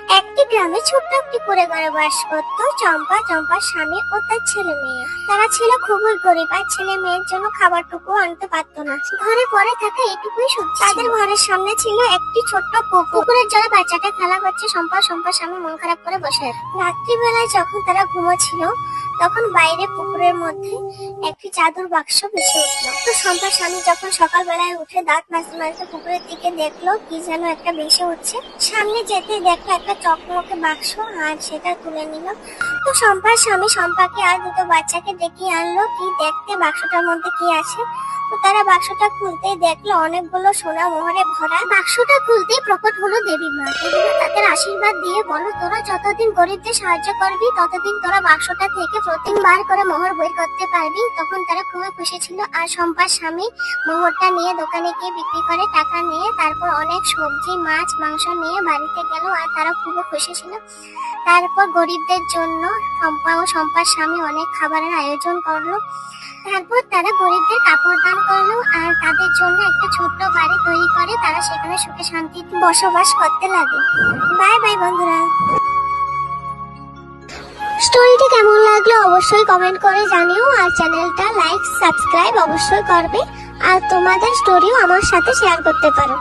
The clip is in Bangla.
একটি গ্রামে ছোট্ট একটি কুঁড়ে ঘরে বাস করত চম্পা, চম্পার স্বামী ও তার ছেলে মেয়ে। তারা ছিল খুবই গরিব আর ছেলে মেয়ের জন্য খাবারটুকু আনতে পারতো না। ঘরে পরে থাকা এটুকুই সত্যি। তাদের ঘরের সামনে ছিল একটি ছোট্ট পুকুর। পুকুরের জলে বাচ্চাটা খেলা করছে। চম্পার স্বামী মন খারাপ করে বসে আছে। রাত্রিবেলায় যখন তারা ঘুমোচ্ছিল তখন বাইরে পুকুরের মধ্যে একটি জাদুর বাক্স ভেসে উঠলো। তো চম্পার স্বামী যখন সকালবেলায় উঠে দাঁত মাজতে মাজতে পুকুরের দিকে দেখলো কি যেন একটা ভেসে উঠছে। সামনে যেতে দেখলো একটা চকমকে বাক্স আর সেটা তুলে নিল। তো চম্পার স্বামী চম্পাকে আর দুটো বাচ্চাকে ডেকে আনলো কি দেখতে বাক্সটার মধ্যে কি আছে। তো তারা বাক্সটা খুলতেই দেখলো অনেকগুলো সোনা মোহরে ভরা। বাক্সটা খুলতেই প্রকট হলো দেবী মা। দেবী মা তাদের আশীর্বাদ দিয়ে বলো, তোরা যতদিন গরিবদের সাহায্য করবি ততদিন তোরা বাক্সটা থেকে প্রতিবার করে মোহর বের করতে পারবি। তখন তারা খুবই খুশি ছিল। আর চম্পার স্বামী মোহরটা নিয়ে দোকানে গিয়ে বিক্রি করে টাকা নিয়ে তারপর অনেক সবজি মাছ মাংস নিয়ে বাড়িতে গেল। আর তারা খুবই খুশি ছিল। তারপর গরিবদের জন্য চম্পা ও চম্পার স্বামী অনেক খাবারের আয়োজন করলো। তারপর তারা গরিবদের কাপড় দান করলো আর তাদের জন্য একটা ছোট্ট বাড়ি তৈরি করে তারা সেখানে সুখে শান্তিতে বসবাস করতে লাগলো। বাই বাই বন্ধুরা। স্টোরিটি কেমন লাগলো অবশ্যই কমেন্ট করে জানিও। আর চ্যানেলটা লাইক সাবস্ক্রাইব অবশ্যই করবে। আর তোমাদের স্টোরিও আমার সাথে শেয়ার করতে পারো।